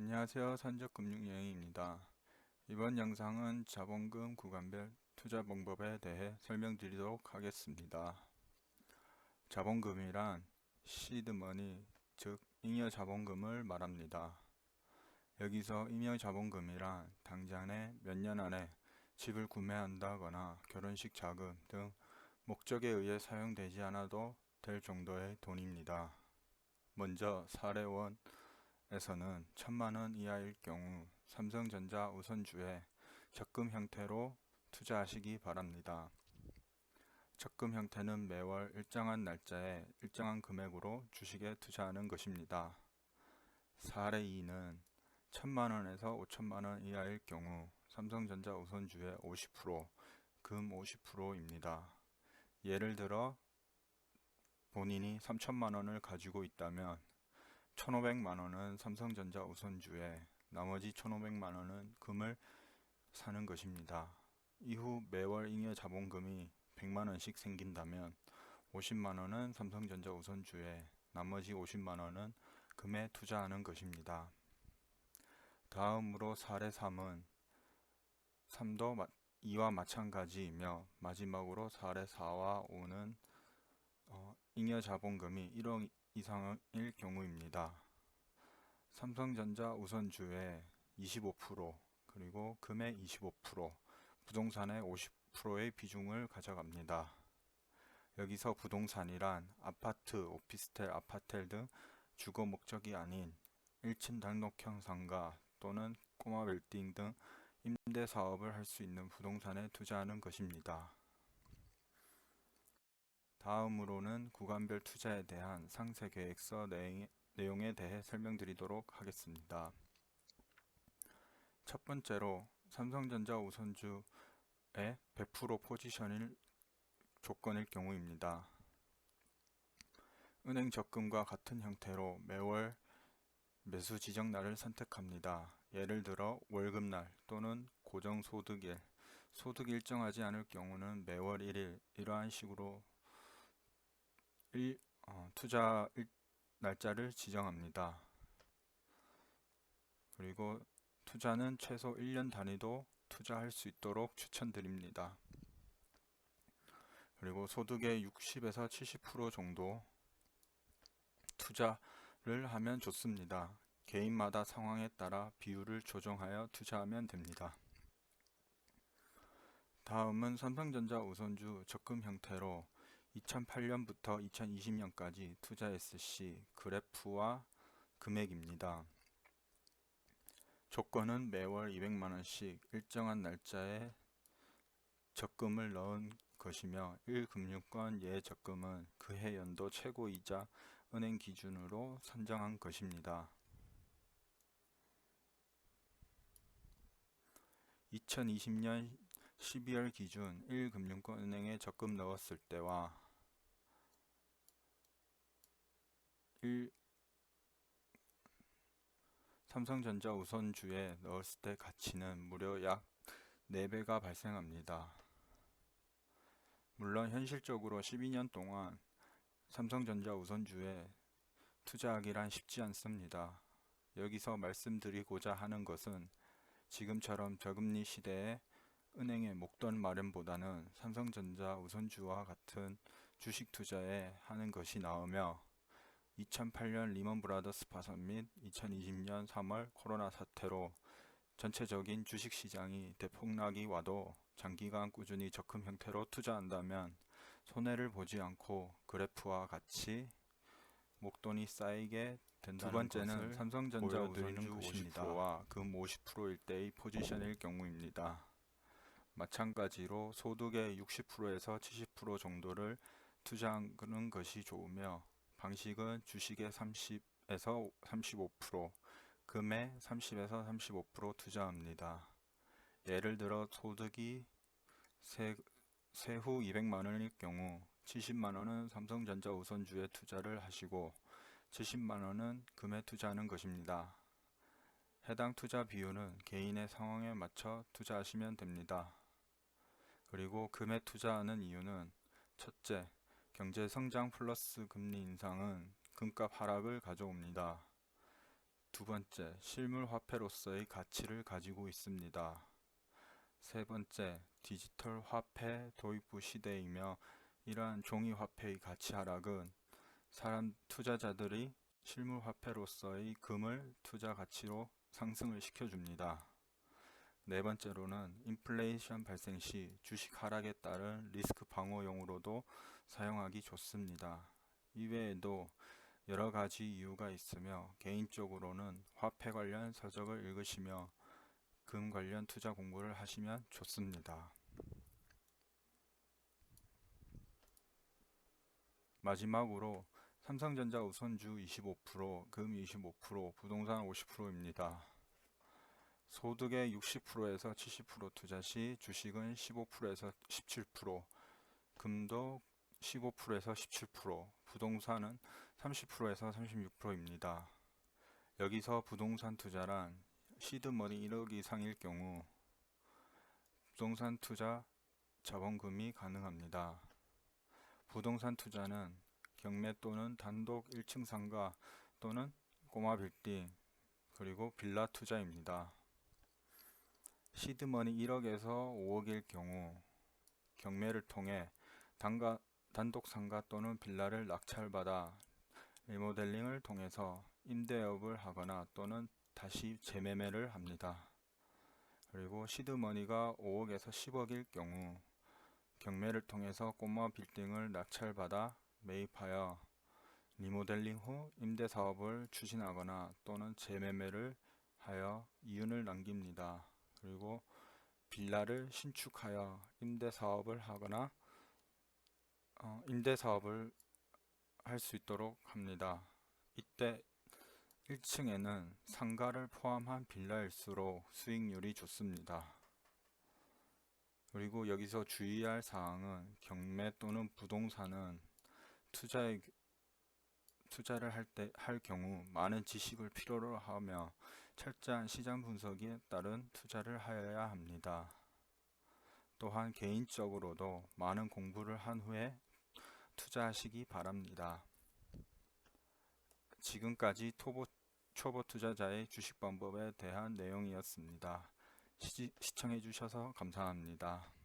안녕하세요. 산적금융여행입니다. 이번 영상은 자본금 구간별 투자 방법에 대해 설명드리도록 하겠습니다. 자본금이란 시드머니, 즉 잉여 자본금을 말합니다. 여기서 잉여 자본금이란 당장에 몇 년 안에 집을 구매한다거나 결혼식 자금 등 목적에 의해 사용되지 않아도 될 정도의 돈입니다. 먼저 사례원 에서는 1000만원 이하일 경우 삼성전자 우선주에 적금 형태로 투자하시기 바랍니다. 적금 형태는 매월 일정한 날짜에 일정한 금액으로 주식에 투자하는 것입니다. 사례 2는 1000만원에서 5천만원 이하일 경우 삼성전자 우선주의 50%, 금 50%입니다. 예를 들어 본인이 3000만원을 가지고 있다면 1500만원은 삼성전자 우선주에 나머지 1500만원은 금을 사는 것입니다. 이후 매월 잉여 자본금이 100만원씩 생긴다면 50만원은 삼성전자 우선주에 나머지 50만원은 금에 투자하는 것입니다. 다음으로 사례 3은 3도 2와 마찬가지이며 마지막으로 사례 4와 5는 잉여 자본금이 1억 이상일 경우입니다. 삼성전자 우선주의 25%, 그리고 금의 25%, 부동산의 50%의 비중을 가져갑니다. 여기서 부동산이란 아파트, 오피스텔, 아파텔 등 주거 목적이 아닌 1층 단독형 상가 또는 꼬마 빌딩 등 임대 사업을 할 수 있는 부동산에 투자하는 것입니다. 다음으로는 구간별 투자에 대한 상세 계획서 내용에 대해 설명드리도록 하겠습니다. 첫 번째로 삼성전자 우선주의 100% 포지션일 조건일 경우입니다. 은행 적금과 같은 형태로 매월 매수 지정날을 선택합니다. 예를 들어 월급날 또는 고정소득일, 소득이 일정하지 않을 경우는 매월 1일, 이러한 식으로 투자 날짜를 지정합니다. 그리고 투자는 최소 1년 단위도 투자할 수 있도록 추천드립니다. 그리고 소득의 60에서 70% 정도 투자를 하면 좋습니다. 개인마다 상황에 따라 비율을 조정하여 투자하면 됩니다. 다음은 삼성전자 우선주 적금 형태로 2008년부터 2020년까지 투자했을 시 그래프와 금액입니다. 조건은 매월 200만원씩 일정한 날짜에 적금을 넣은 것이며 1금융권 예적금은 그해 연도 최고이자 은행 기준으로 산정한 것입니다. 2020년 12월 기준 1금융권 은행에 적금 넣었을 때와 삼성전자 우선주에 넣었을 때 가치는 무려 약 4배가 발생합니다. 물론 현실적으로 12년 동안 삼성전자 우선주에 투자하기란 쉽지 않습니다. 여기서 말씀드리고자 하는 것은 지금처럼 저금리 시대에 은행의 목돈 마련보다는 삼성전자 우선주와 같은 주식 투자에 하는 것이 나으며 2008년 리먼 브라더스 파산 및 2020년 3월 코로나 사태로 전체적인 주식시장이 대폭락이 와도 장기간 꾸준히 적금 형태로 투자한다면 손해를 보지 않고 그래프와 같이 목돈이 쌓이게 된다는 두 번째는 삼성전자 우선주 50%와 금 50%일 때의 포지션일 경우입니다. 마찬가지로 소득의 60%에서 70% 정도를 투자하는 것이 좋으며 방식은 주식의 30에서 35%, 금의 30에서 35% 투자합니다. 예를 들어 소득이 세후 200만원일 경우 70만원은 삼성전자 우선주에 투자를 하시고 70만원은 금에 투자하는 것입니다. 해당 투자 비율은 개인의 상황에 맞춰 투자하시면 됩니다. 그리고 금에 투자하는 이유는 첫째, 경제 성장 플러스 금리 인상은 금값 하락을 가져옵니다. 두 번째, 실물 화폐로서의 가치를 가지고 있습니다. 세 번째, 디지털 화폐 도입부 시대이며 이러한 종이 화폐의 가치 하락은 투자자들이 실물 화폐로서의 금을 투자 가치로 상승을 시켜줍니다. 네 번째로는 인플레이션 발생 시 주식 하락에 따른 리스크 방어용으로도 사용하기 좋습니다. 이외에도 여러 가지 이유가 있으며 개인적으로는 화폐 관련 서적을 읽으시며 금 관련 투자 공부를 하시면 좋습니다. 마지막으로 삼성전자 우선주 25%, 금 25%, 부동산 50%입니다. 소득의 60%에서 70% 투자 시 주식은 15%에서 17%, 금도 15%에서 17%, 부동산은 30%에서 36%입니다. 여기서 부동산 투자란 시드머니 1억 이상일 경우 부동산 투자 자본금이 가능합니다. 부동산 투자는 경매 또는 단독 1층 상가 또는 꼬마 빌딩 그리고 빌라 투자입니다. 시드머니 1억에서 5억일 경우 경매를 통해 단독 상가 또는 빌라를 낙찰받아 리모델링을 통해서 임대업을 하거나 또는 다시 재매매를 합니다. 그리고 시드머니가 5억에서 10억일 경우 경매를 통해서 꼬마 빌딩을 낙찰받아 매입하여 리모델링 후 임대사업을 추진하거나 또는 재매매를 하여 이윤을 남깁니다. 그리고 빌라를 신축하여 임대사업을 하거나 임대사업을 할 수 있도록 합니다. 이때 1층에는 상가를 포함한 빌라일수록 수익률이 좋습니다. 그리고 여기서 주의할 사항은 경매 또는 부동산은 투자를 할 경우 많은 지식을 필요로 하며 철저한 시장 분석에 따른 투자를 하여야 합니다. 또한 개인적으로도 많은 공부를 한 후에 투자하시기 바랍니다. 지금까지 초보 투자자의 주식 방법에 대한 내용이었습니다. 시청해 주셔서 감사합니다.